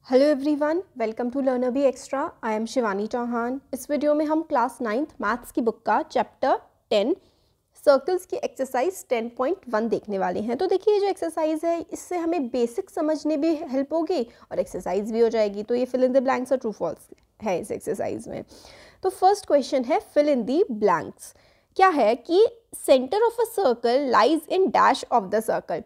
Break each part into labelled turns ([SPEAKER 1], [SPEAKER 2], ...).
[SPEAKER 1] Hello everyone, welcome to learner be extra. I am Shivani Chauhan. इस video में हम class 9th maths की book का चैप्टर 10 सर्कल्स की एक्सरसाइज 10.1 देखने वाले हैं। तो देखिए, ये जो एक्सरसाइज है इससे हमें बेसिक समझने भी हेल्प होगी और एक्सरसाइज भी हो जाएगी। तो ये फिल इन द ब्लैंक्स और ट्रू फॉल्स है इस एक्सरसाइज में। तो फर्स्ट क्वेश्चन है फिल इन द ब्लैंक्स। क्या है कि centre of a circle lies in dash of the circle.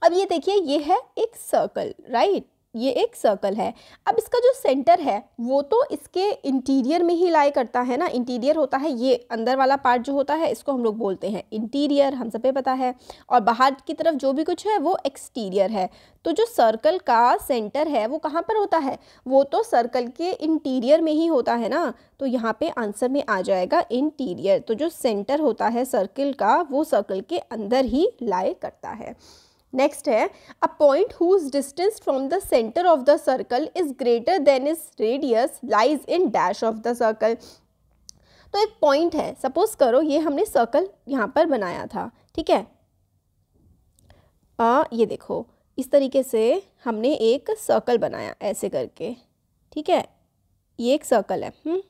[SPEAKER 1] अब ये देखिए, ये है एक सर्कल, राइट, ये एक सर्कल है। अब इसका जो सेंटर है वो तो इसके इंटीरियर में ही लाई करता है ना। इंटीरियर होता है ये अंदर वाला पार्ट जो होता है, इसको हम लोग बोलते हैं इंटीरियर, हम सब पे पता है। और बाहर की तरफ जो भी कुछ है वो एक्सटीरियर है। तो जो सर्कल का सेंटर है वो कहाँ पर होता है, वो तो सर्कल के इंटीरियर में ही होता है ना। तो यहाँ पे आंसर में आ जाएगा इंटीरियर। तो जो सेंटर होता है सर्कल का वो सर्कल के अंदर ही लाई करता है। नेक्स्ट है a point whose distance from the centre of the circle is greater than is radius lies in dash of the circle. तो एक पॉइंट है, सपोज करो ये हमने सर्कल यहाँ पर बनाया था, ठीक है। ये देखो, इस तरीके से हमने एक सर्कल बनाया ऐसे करके, ठीक है। ये एक सर्कल है।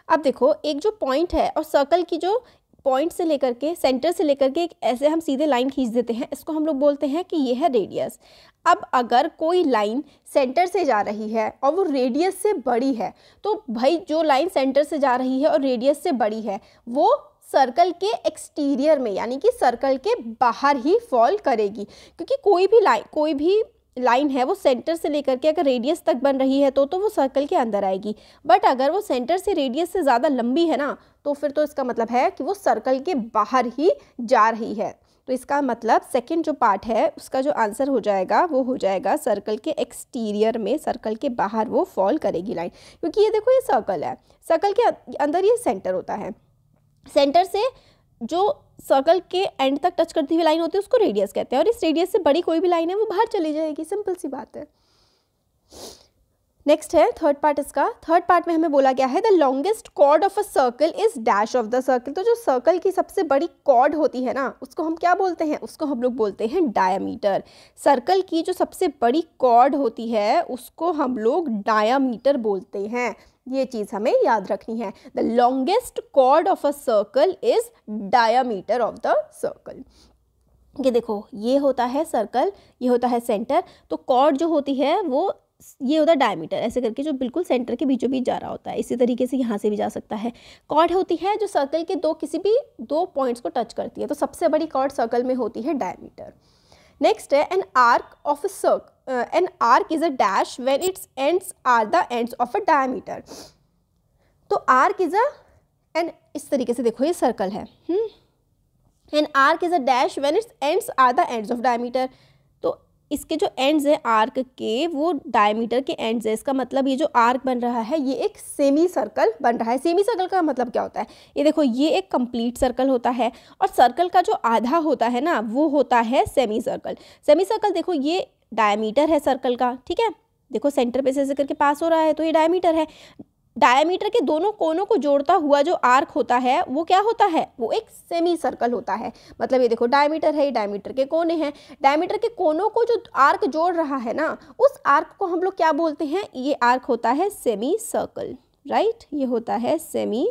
[SPEAKER 1] अब देखो, एक जो पॉइंट है और सर्कल की जो पॉइंट से लेकर के सेंटर से लेकर के एक ऐसे हम सीधे लाइन खींच देते हैं, इसको हम लोग बोलते हैं कि ये है रेडियस। अब अगर कोई लाइन सेंटर से जा रही है और वो रेडियस से बड़ी है, तो भाई जो लाइन सेंटर से जा रही है और रेडियस से बड़ी है वो सर्कल के एक्सटीरियर में यानी कि सर्कल के बाहर ही फॉल करेगी। क्योंकि कोई भी लाइन है वो सेंटर से लेकर के अगर रेडियस तक बन रही है तो वो सर्कल के अंदर आएगी। बट अगर वो सेंटर से रेडियस से ज़्यादा लंबी है ना, तो फिर तो इसका मतलब है कि वो सर्कल के बाहर ही जा रही है। तो इसका मतलब सेकंड जो पार्ट है उसका जो आंसर हो जाएगा वो हो जाएगा सर्कल के एक्सटीरियर में, सर्कल के बाहर वो फॉल करेगी लाइन। क्योंकि ये देखो, ये सर्कल है, सर्कल के अंदर ये सेंटर होता है। सेंटर से जो सर्कल के एंड तक टच करती हुई लाइन होती है उसको रेडियस कहते हैं, और इस रेडियस से बड़ी कोई भी लाइन है वो बाहर चली जाएगी। सिंपल सी बात है। नेक्स्ट है थर्ड पार्ट। इसका थर्ड पार्ट में हमें बोला गया है the longest chord of a circle is dash of the circle. तो जो सर्कल की सबसे बड़ी कॉर्ड होती है ना, उसको हम क्या बोलते हैं, उसको हम लोग बोलते हैं डायामीटर। सर्कल की जो सबसे बड़ी कॉर्ड होती है उसको हम लोग डायामीटर बोलते हैं। ये चीज़ हमें याद रखनी है। The longest chord of a circle is diameter of the circle. ये देखो, ये होता है सर्कल, ये होता है सेंटर। तो कॉर्ड जो होती है वो ये होता है डायमीटर, ऐसे करके जो बिल्कुल सेंटर के बीचों बीच जा रहा होता है। इसी तरीके से यहाँ से भी जा सकता है। कॉर्ड होती है जो सर्कल के किसी भी दो पॉइंट्स को टच करती है। तो सबसे बड़ी कॉर्ड सर्कल में होती है डायमीटर। नेक्स्ट है an arc of a circle. An arc is a dash when its ends are the ends of a diameter. तो आर्क इज एन, इस तरीके से देखो ये सर्कल है। An arc is a dash when its ends are the ends of diameter. तो इसके जो एंड्स है आर्क के वो डायमीटर के एंड्स है। इसका मतलब ये जो आर्क बन रहा है ये एक सेमी सर्कल बन रहा है। सेमी सर्कल का मतलब क्या होता है, ये देखो, ये एक कंप्लीट सर्कल होता है और सर्कल का जो आधा होता है ना वो होता है सेमी सर्कल। सेमी सर्कल देखो, ये डायमीटर है सर्कल का, ठीक है। देखो सेंटर पे से ऐसे करके पास हो रहा है तो ये डायमीटर है। डायमीटर के दोनों कोनों को जोड़ता हुआ जो आर्क होता है वो क्या होता है, वो एक सेमी सर्कल होता है। मतलब ये देखो डायमीटर है, ये डायमीटर के कोने हैं। डायमीटर के कोनों को जो आर्क जोड़ रहा है ना, उस आर्क को हम लोग क्या बोलते हैं, ये आर्क होता है सेमी सर्कल, राइट। ये होता है सेमी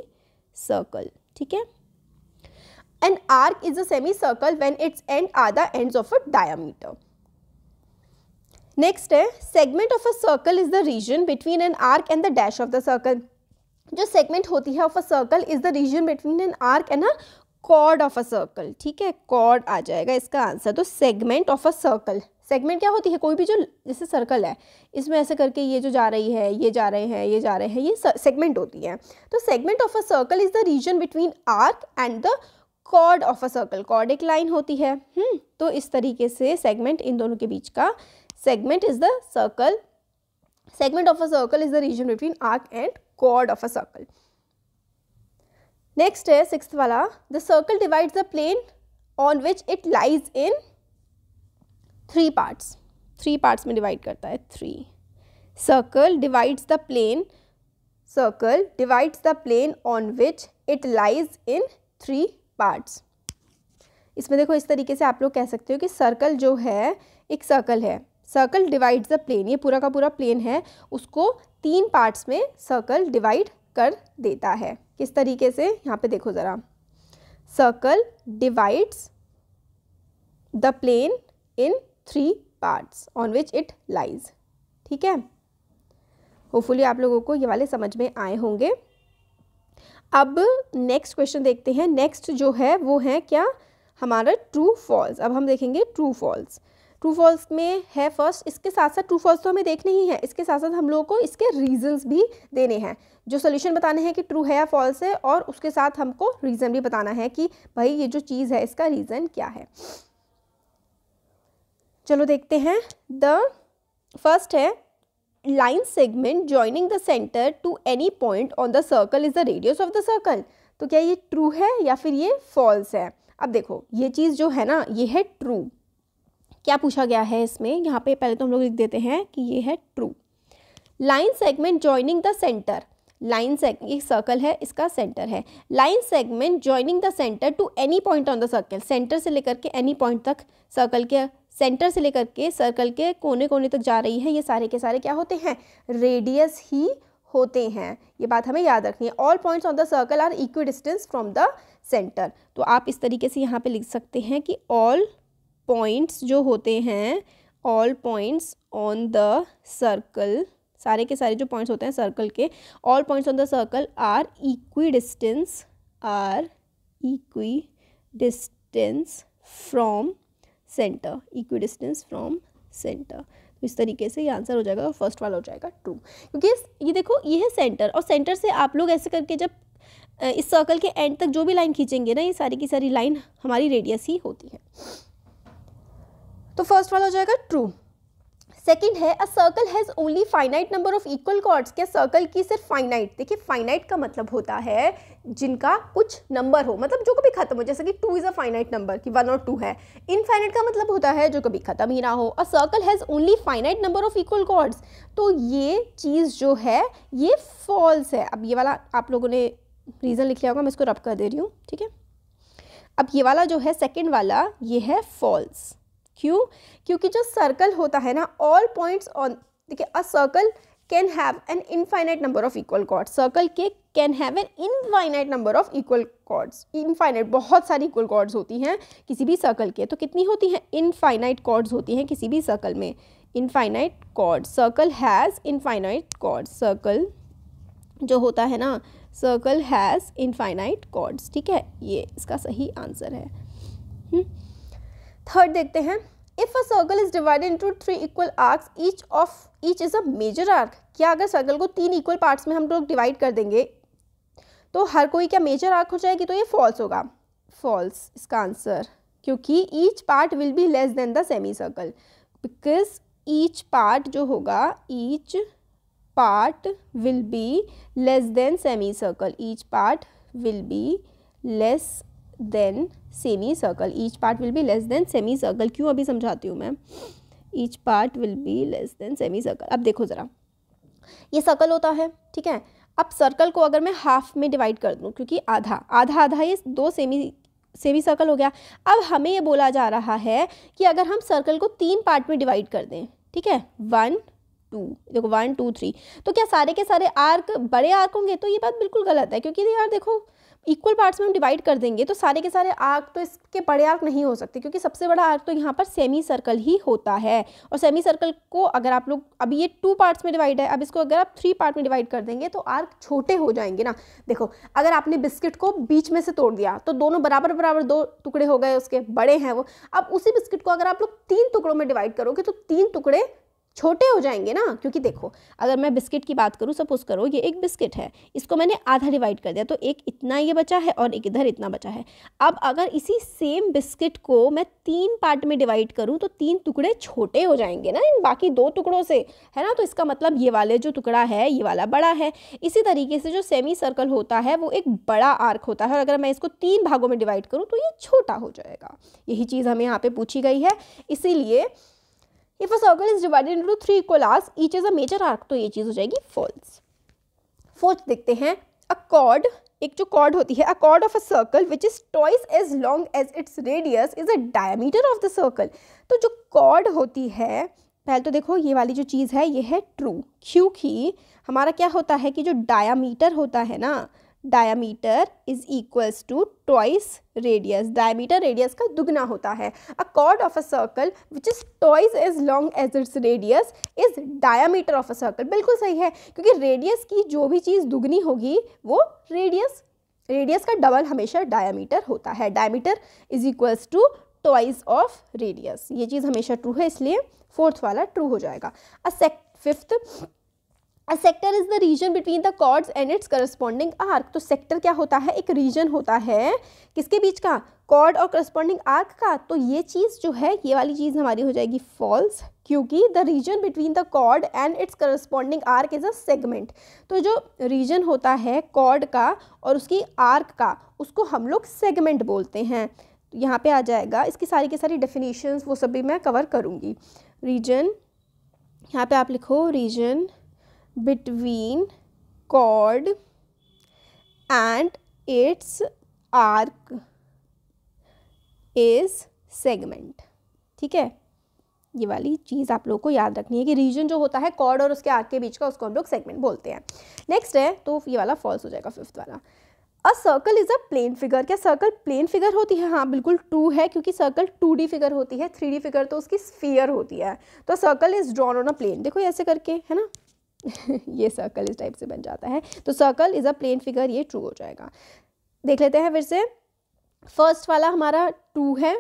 [SPEAKER 1] सर्कल, ठीक है। An arc is a semi circle when its end are the ends of a diameter. Next है segment of a circle is the region between an arc and the dash of the circle. जो segment होती है of a circle is the region between an arc and a chord of a circle, ठीक है। Chord आ जाएगा इसका answer. तो segment of a circle, segment क्या होती है, कोई भी जो जैसे सर्कल है इसमें ऐसे करके ये जो जा रही है, ये जा रहे हैं, ये जा रहे हैं, ये सेगमेंट होती है। तो segment of a circle is the region between arc and the chord of a circle. Chord एक लाइन होती है। तो इस तरीके से सेगमेंट इन दोनों के बीच का, segment is the circle, segment of a circle is the region between arc and chord of a circle. Next है सिक्स्थ वाला, the circle divides the plane on which it lies in three parts. Three parts में divide करता है, three. circle divides the plane on which it lies in three parts. इसमें देखो इस तरीके से आप लोग कह सकते हो कि सर्कल जो है एक सर्कल है, सर्कल डिवाइड्स द प्लेन, ये पूरा का पूरा प्लेन है उसको 3 पार्ट्स में सर्कल डिवाइड कर देता है। किस तरीके से, यहाँ पे देखो ज़रा, circle divides the plane in 3 parts on which it lies. ठीक है, होपफुली आप लोगों को ये वाले समझ में आए होंगे। अब नेक्स्ट क्वेश्चन देखते हैं। नेक्स्ट जो है वो है क्या, हमारा ट्रू फॉल्स। अब हम देखेंगे ट्रू फॉल्स। ट्रू फॉल्स में है फर्स्ट, इसके साथ साथ ट्रू फॉल्स तो हमें देखने ही है, इसके साथ साथ हम लोगों को इसके रीजंस भी देने हैं, जो सोल्यूशन बताने हैं कि ट्रू है या फॉल्स है, और उसके साथ हमको रीज़न भी बताना है कि भाई ये जो चीज़ है इसका रीज़न क्या है। चलो देखते हैं। द फर्स्ट है line segment joining the centre to any point on the circle is the radius of the circle. तो क्या ये ट्रू है या फिर ये फॉल्स है। अब देखो ये चीज़ जो है ना ये है ट्रू। क्या पूछा गया है इसमें, यहाँ पे पहले तो हम लोग लिख देते हैं कि ये है true. Line segment joining the centre, line एक सर्कल है, इसका सेंटर है। Line segment joining the centre to any point on the circle, centre से लेकर के एनी पॉइंट तक, सर्कल के सेंटर से लेकर के सर्कल के कोने कोने तक जा रही है, ये सारे के सारे क्या होते हैं, रेडियस ही होते हैं। ये बात हमें याद रखनी है। All points on the circle are equi distance from the centre. तो आप इस तरीके से यहाँ पे लिख सकते हैं कि ऑल पॉइंट्स जो होते हैं, all points on the circle, सारे के सारे जो पॉइंट्स होते हैं सर्कल के, all points on the circle are equi distance from centre, equi distance from centre. तो इस तरीके से ये आंसर हो जाएगा, फर्स्ट वाला हो जाएगा ट्रू। क्योंकि ये देखो ये है सेंटर, और सेंटर से आप लोग ऐसे करके जब इस सर्कल के एंड तक जो भी लाइन खींचेंगे ना, ये सारी की सारी लाइन हमारी रेडियस ही होती है। तो फर्स्ट वाला हो जाएगा ट्रू। सेकंड है a circle has only finite number of equal chords. क्या सर्कल की सिर्फ फाइनाइट, देखिए फाइनाइट का मतलब होता है जिनका कुछ नंबर हो, मतलब जो कभी खत्म हो, जैसे कि 2 इज़ अ फाइनाइट नंबर कि 1 और 2 है। इनफाइनाइट का मतलब होता है जो कभी खत्म ही ना हो। A circle has only finite number of equal chords, तो ये चीज़ जो है ये फॉल्स है। अब ये वाला आप लोगों ने रीज़न लिख लिया होगा, मैं इसको रब कर दे रही हूँ, ठीक है। अब ये वाला जो है सेकेंड वाला, ये है फॉल्स। क्यों, क्योंकि जो सर्कल होता है ना, ऑल पॉइंट्स ऑन, देखिए a circle can have an infinite number of equal chords, circle के can have an infinite number of equal chords. Infinite, बहुत सारी इक्वल कॉर्ड्स होती हैं किसी भी सर्कल के। तो कितनी होती हैं, इनफाइनाइट कॉर्ड्स होती हैं किसी भी सर्कल में, infinite chords. Circle has infinite chords, circle जो होता है ना, सर्कल हैज़ इनफाइनाइट कॉर्ड्स, ठीक है, ये इसका सही आंसर है। थर्ड देखते हैं। If a circle is divided into 3 equal arcs, each is a major arc. क्या अगर सर्कल को 3 इक्वल पार्ट्स में हम लोग डिवाइड कर देंगे तो हर कोई क्या मेजर आर्क हो जाएगी, तो ये फॉल्स होगा, फॉल्स इसका आंसर। क्योंकि each part will be less than the semi circle, because each part जो होगा, each part will be less than semi circle, each part will be less than semi circle, each part will be less than semi circle. क्यों, अभी समझाती हूँ मैं। Each part will be less than semi circle. अब देखो ज़रा, ये circle होता है, ठीक है। अब सर्कल को अगर मैं हाफ में डिवाइड कर दूँ, क्योंकि आधा आधा आधा ये 2 सेमी सर्कल हो गया। अब हमें ये बोला जा रहा है कि अगर हम सर्कल को 3 पार्ट में डिवाइड कर दें, ठीक है, 1 2, देखो 1 2 3, तो क्या सारे के सारे आर्क बड़े आर्क होंगे, तो ये बात बिल्कुल गलत है। क्योंकि यार देखो इक्वल पार्ट्स में हम डिवाइड कर देंगे तो सारे के सारे आर्क तो इसके बड़े आर्क नहीं हो सकते, क्योंकि सबसे बड़ा आर्क तो यहाँ पर सेमी सर्कल ही होता है। और सेमी सर्कल को अगर आप लोग, अभी ये 2 पार्ट्स में डिवाइड है, अब इसको अगर आप 3 पार्ट में डिवाइड कर देंगे तो आर्क छोटे हो जाएंगे ना। देखो अगर आपने बिस्किट को बीच में से तोड़ दिया तो दोनों बराबर बराबर 2 टुकड़े हो गए, उसके बड़े हैं वो। अब उसी बिस्किट को अगर आप लोग 3 टुकड़ों में डिवाइड करोगे तो 3 टुकड़े छोटे हो जाएंगे ना। क्योंकि देखो अगर मैं बिस्किट की बात करूँ, सपोज करो ये एक बिस्किट है, इसको मैंने आधा डिवाइड कर दिया, तो एक इतना ये बचा है और एक इधर इतना बचा है। अब अगर इसी सेम बिस्किट को मैं 3 पार्ट में डिवाइड करूँ तो 3 टुकड़े छोटे हो जाएंगे ना इन बाकी 2 टुकड़ों से, है ना। तो इसका मतलब ये वाले जो टुकड़ा है ये वाला बड़ा है। इसी तरीके से जो सेमी सर्कल होता है वो एक बड़ा आर्क होता है, और अगर मैं इसको 3 भागों में डिवाइड करूँ तो ये छोटा हो जाएगा। यही चीज़ हमें यहाँ पे पूछी गई है। इसीलिए if a circle is divided into 3 equal arcs, each is a major arc, तो ये चीज़ हो जाएगी फॉल्स। फोर्थ देखते हैं। अ कॉर्ड, एक जो कॉर्ड होती है, a chord of a circle which is twice as long as its radius is a diameter of the circle. तो जो कॉर्ड होती है पहले तो देखो ये वाली जो चीज़ है ये है ट्रू, क्योंकि हमारा क्या होता है कि जो डायामीटर होता है ना, diameter is equals to twice radius, diameter radius का दुगना होता है। A chord of a circle which is twice as long as its radius is diameter of a circle. बिल्कुल सही है, क्योंकि रेडियस की जो भी चीज़ दुगनी होगी वो रेडियस का डबल हमेशा डायामीटर होता है। Diameter is equals to twice of radius, ये चीज़ हमेशा ट्रू है, इसलिए फोर्थ वाला ट्रू हो जाएगा। Fifth, a sector is the region between the chords and its corresponding arc. तो सेक्टर क्या होता है, एक रीजन होता है किसके बीच का, कॉर्ड और करस्पॉन्डिंग आर्क का। तो ये चीज़ जो है, ये वाली चीज़ हमारी हो जाएगी फॉल्स, क्योंकि the region between the chord and its corresponding arc is a segment. तो जो रीजन होता है कॉर्ड का और उसकी आर्क का, उसको हम लोग सेगमेंट बोलते हैं। तो यहाँ पे आ जाएगा, इसकी सारी की सारी डेफिनेशंस वो सब भी मैं कवर करूँगी। रीजन, यहाँ पे आप लिखो region between chord and its arc is segment. ठीक है, ये वाली चीज़ आप लोगों को याद रखनी है कि रीजन जो होता है कॉर्ड और उसके आर्क के बीच का, उसको हम लोग सेगमेंट बोलते हैं। नेक्स्ट है, तो ये वाला फॉल्स हो जाएगा फिफ्थ वाला। A circle is a plane figure. क्या सर्कल प्लेन फिगर होती है? हाँ बिल्कुल ट्रू है, क्योंकि सर्कल 2D फिगर होती है, 3D फिगर तो उसकी स्फीयर होती है। तो circle is drawn on a plane, देखो ऐसे करके, है ना ये सर्कल इस टाइप से बन जाता है। तो circle is a plane figure, ये ट्रू हो जाएगा। देख लेते हैं फिर से। फर्स्ट वाला हमारा ट्रू है,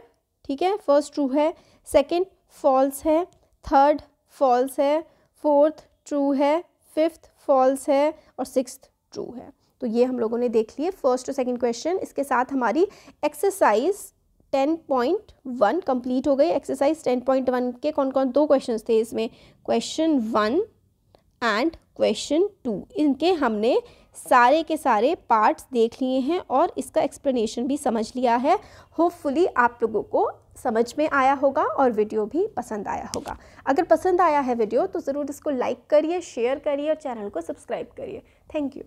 [SPEAKER 1] ठीक है, फर्स्ट ट्रू है, सेकंड फॉल्स है, थर्ड फॉल्स है, फोर्थ ट्रू है, फिफ्थ फॉल्स है और सिक्स्थ ट्रू है। तो ये हम लोगों ने देख लिए फर्स्ट और सेकंड क्वेश्चन। इसके साथ हमारी एक्सरसाइज 10.1 कंप्लीट हो गई। एक्सरसाइज 10.1 के कौन कौन दो क्वेश्चंस थे इसमें, क्वेश्चन 1 एंड क्वेश्चन 2, इनके हमने सारे के सारे पार्ट्स देख लिए हैं और इसका एक्सप्लेनेशन भी समझ लिया है। होपफुली आप लोगों को समझ में आया होगा और वीडियो भी पसंद आया होगा। अगर पसंद आया है वीडियो तो ज़रूर इसको लाइक करिए, शेयर करिए और चैनल को सब्सक्राइब करिए। Thank you.